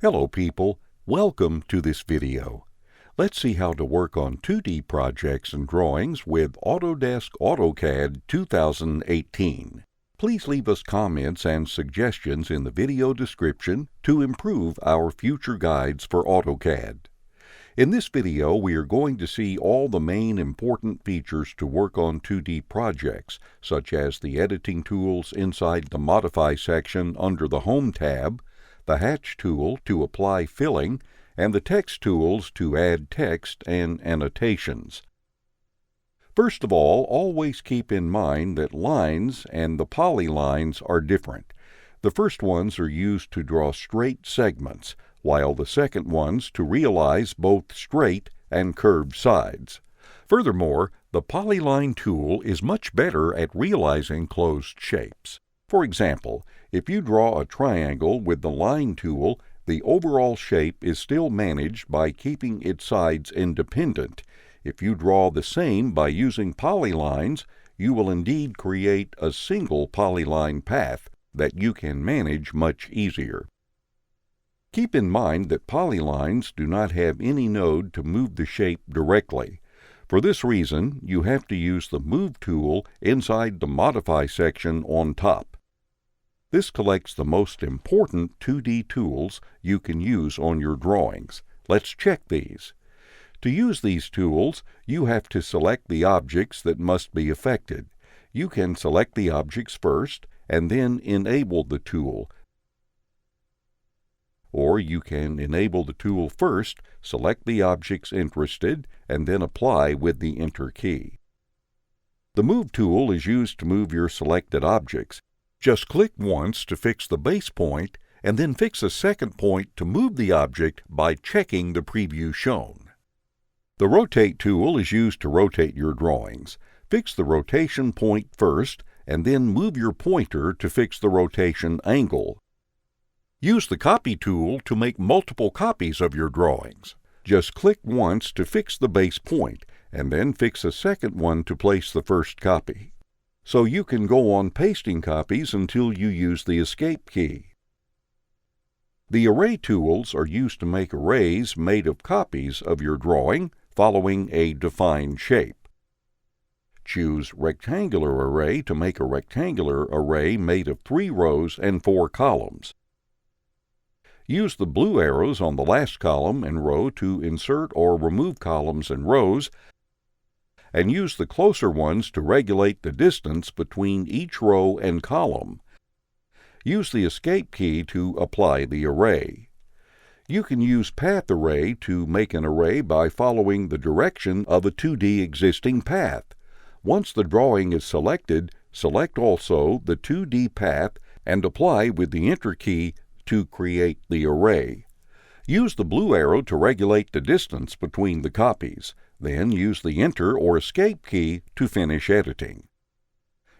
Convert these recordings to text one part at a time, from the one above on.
Hello people, welcome to this video. Let's see how to work on 2D projects and drawings with Autodesk AutoCAD 2018. Please leave us comments and suggestions in the video description to improve our future guides for AutoCAD. In this video, we are going to see all the main important features to work on 2D projects, such as the editing tools inside the Modify section under the Home tab, the Hatch tool to apply filling, and the text tools to add text and annotations. First of all, always keep in mind that lines and the polylines are different. The first ones are used to draw straight segments, while the second ones to realize both straight and curved sides. Furthermore, the polyline tool is much better at realizing closed shapes. For example, if you draw a triangle with the line tool, the overall shape is still managed by keeping its sides independent. If you draw the same by using polylines, you will indeed create a single polyline path that you can manage much easier. Keep in mind that polylines do not have any node to move the shape directly. For this reason, you have to use the Move tool inside the Modify section on top. This collects the most important 2D tools you can use on your drawings. Let's check these. To use these tools, you have to select the objects that must be affected. You can select the objects first and then enable the tool. Or you can enable the tool first, select the objects interested, and then apply with the Enter key. The Move tool is used to move your selected objects. Just click once to fix the base point, and then fix a second point to move the object by checking the preview shown. The Rotate tool is used to rotate your drawings. Fix the rotation point first, and then move your pointer to fix the rotation angle. Use the Copy tool to make multiple copies of your drawings. Just click once to fix the base point, and then fix a second one to place the first copy. So you can go on pasting copies until you use the Escape key. The Array tools are used to make arrays made of copies of your drawing following a defined shape. Choose Rectangular Array to make a rectangular array made of 3 rows and 4 columns. Use the blue arrows on the last column and row to insert or remove columns and rows, and use the closer ones to regulate the distance between each row and column. Use the Escape key to apply the array. You can use Path Array to make an array by following the direction of a 2D existing path. Once the drawing is selected, select also the 2D path and apply with the Enter key to create the array. Use the blue arrow to regulate the distance between the copies. Then use the Enter or Escape key to finish editing.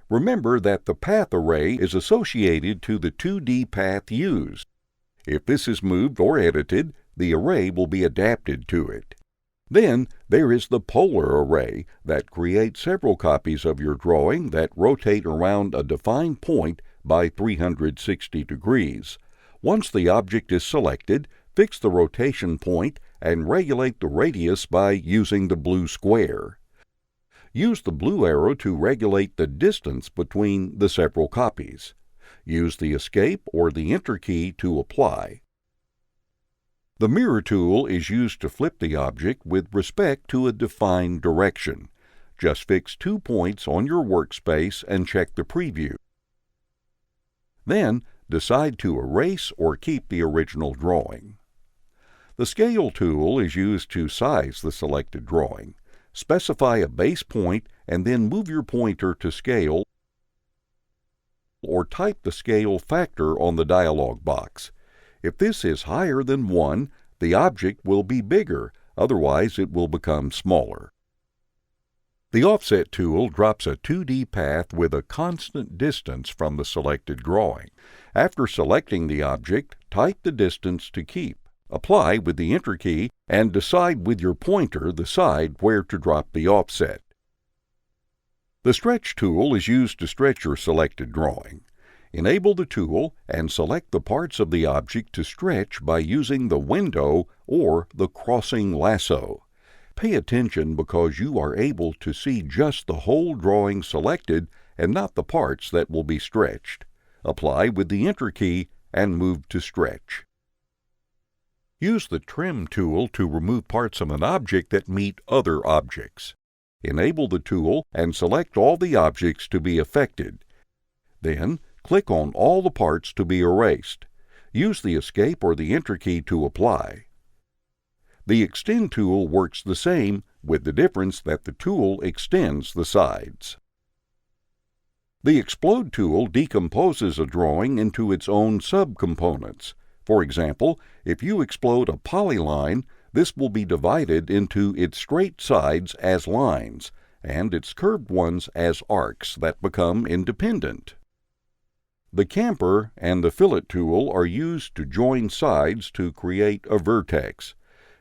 Remember that the Path Array is associated to the 2D path used. If this is moved or edited, the array will be adapted to it. Then there is the Polar Array that creates several copies of your drawing that rotate around a defined point by 360 degrees. Once the object is selected, fix the rotation point and regulate the radius by using the blue square. Use the blue arrow to regulate the distance between the several copies. Use the Escape or the Enter key to apply. The Mirror tool is used to flip the object with respect to a defined direction. Just fix 2 points on your workspace and check the preview. Then, decide to erase or keep the original drawing. The Scale tool is used to size the selected drawing. Specify a base point and then move your pointer to scale or type the scale factor on the dialog box. If this is higher than 1, the object will be bigger, otherwise it will become smaller. The Offset tool drops a 2D path with a constant distance from the selected drawing. After selecting the object, type the distance to keep. Apply with the Enter key and decide with your pointer the side where to drop the offset. The Stretch tool is used to stretch your selected drawing. Enable the tool and select the parts of the object to stretch by using the window or the crossing lasso. Pay attention because you are able to see just the whole drawing selected and not the parts that will be stretched. Apply with the Enter key and move to stretch. Use the Trim tool to remove parts of an object that meet other objects. Enable the tool and select all the objects to be affected. Then, click on all the parts to be erased. Use the Escape or the Enter key to apply. The Extend tool works the same, with the difference that the tool extends the sides. The Explode tool decomposes a drawing into its own subcomponents. For example, if you explode a polyline, this will be divided into its straight sides as lines, and its curved ones as arcs that become independent. The Camper and the Fillet tool are used to join sides to create a vertex.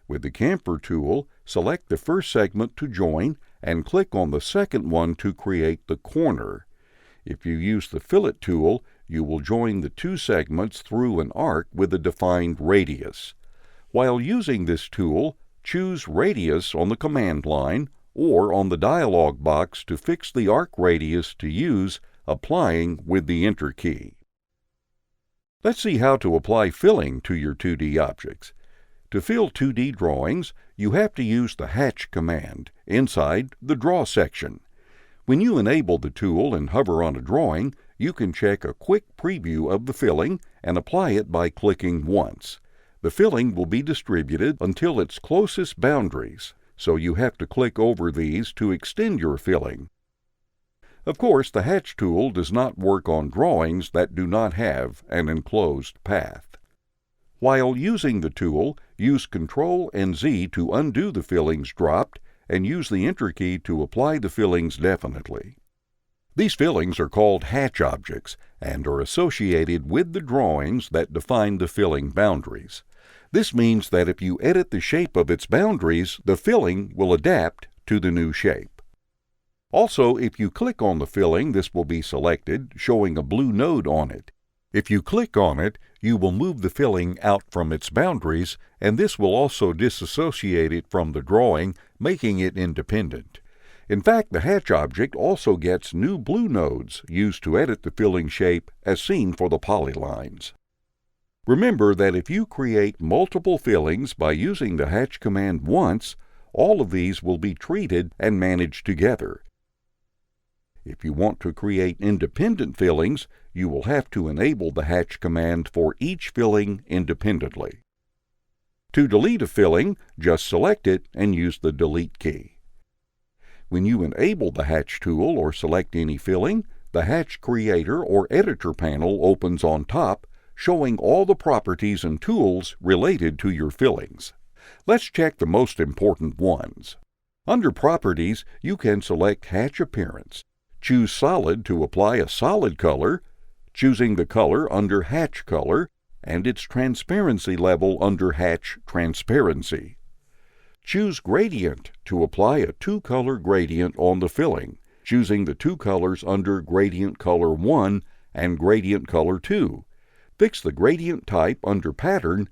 With the Camper tool, select the first segment to join and click on the second one to create the corner. If you use the Fillet tool, you will join the two segments through an arc with a defined radius. While using this tool, choose Radius on the command line or on the dialog box to fix the arc radius to use, applying with the Enter key. Let's see how to apply filling to your 2D objects. To fill 2D drawings, you have to use the Hatch command inside the Draw section. When you enable the tool and hover on a drawing, you can check a quick preview of the filling and apply it by clicking once. The filling will be distributed until its closest boundaries, so you have to click over these to extend your filling. Of course, the Hatch tool does not work on drawings that do not have an enclosed path. While using the tool, use Ctrl and Z to undo the fillings dropped and use the Enter key to apply the fillings definitely. These fillings are called hatch objects and are associated with the drawings that define the filling boundaries. This means that if you edit the shape of its boundaries, the filling will adapt to the new shape. Also, if you click on the filling, this will be selected, showing a blue node on it. If you click on it, you will move the filling out from its boundaries, and this will also disassociate it from the drawing, making it independent. In fact, the hatch object also gets new blue nodes used to edit the filling shape as seen for the polylines. Remember that if you create multiple fillings by using the hatch command once, all of these will be treated and managed together. If you want to create independent fillings, you will have to enable the hatch command for each filling independently. To delete a filling, just select it and use the Delete key. When you enable the Hatch tool or select any filling, the Hatch Creator or Editor panel opens on top, showing all the properties and tools related to your fillings. Let's check the most important ones. Under Properties, you can select Hatch Appearance. Choose Solid to apply a solid color, choosing the color under Hatch Color, and its transparency level under Hatch Transparency. Choose Gradient to apply a two-color gradient on the filling, choosing the two colors under Gradient Color 1 and Gradient Color 2. Fix the gradient type under Pattern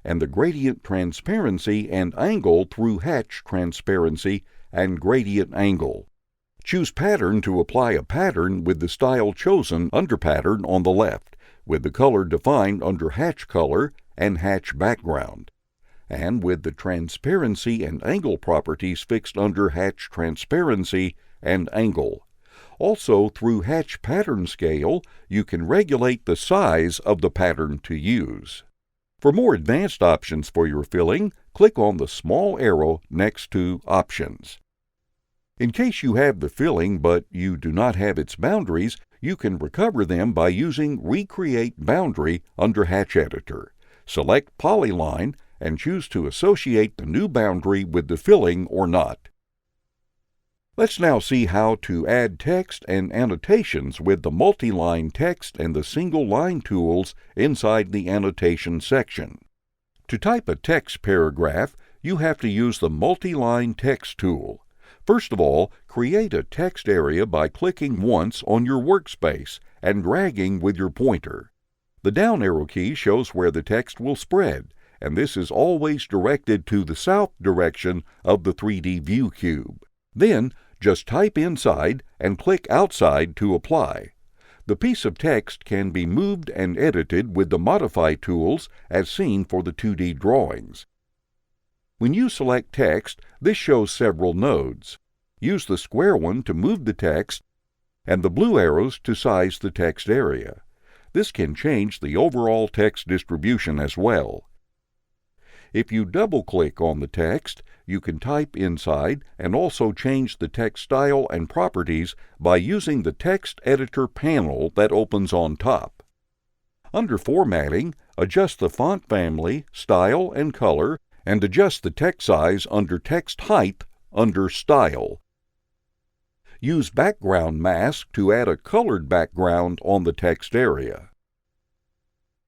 and the gradient transparency and angle through Hatch Transparency and Gradient Angle. Choose Pattern to apply a pattern with the style chosen under Pattern on the left, with the color defined under Hatch Color and Hatch Background, and with the transparency and angle properties fixed under Hatch Transparency and Angle. Also, through Hatch Pattern Scale, you can regulate the size of the pattern to use. For more advanced options for your filling, click on the small arrow next to Options. In case you have the filling but you do not have its boundaries, you can recover them by using Recreate Boundary under Hatch Editor. Select Polyline and choose to associate the new boundary with the filling or not. Let's now see how to add text and annotations with the multi-line text and the single line tools inside the annotation section. To type a text paragraph, you have to use the multi-line text tool. First of all, create a text area by clicking once on your workspace and dragging with your pointer. The down arrow key shows where the text will spread, and this is always directed to the south direction of the 3D view cube. Then, just type inside and click outside to apply. The piece of text can be moved and edited with the Modify tools as seen for the 2D drawings. When you select text, this shows several nodes. Use the square one to move the text and the blue arrows to size the text area. This can change the overall text distribution as well. If you double-click on the text, you can type inside and also change the text style and properties by using the Text Editor panel that opens on top. Under Formatting, adjust the font family, style, and color, and adjust the text size under Text Height under Style. Use Background Mask to add a colored background on the text area.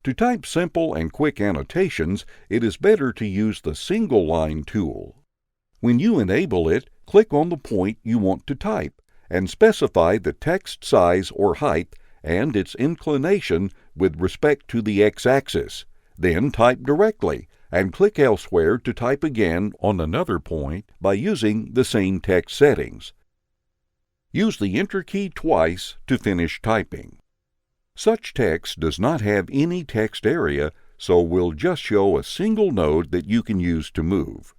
To type simple and quick annotations, it is better to use the Single Line tool. When you enable it, click on the point you want to type and specify the text size or height and its inclination with respect to the x-axis. Then type directly and click elsewhere to type again on another point by using the same text settings. Use the Enter key twice to finish typing. Such text does not have any text area, so will just show a single node that you can use to move.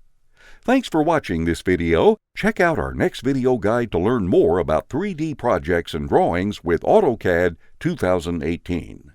Thanks for watching this video. Check out our next video guide to learn more about 3D projects and drawings with AutoCAD 2018.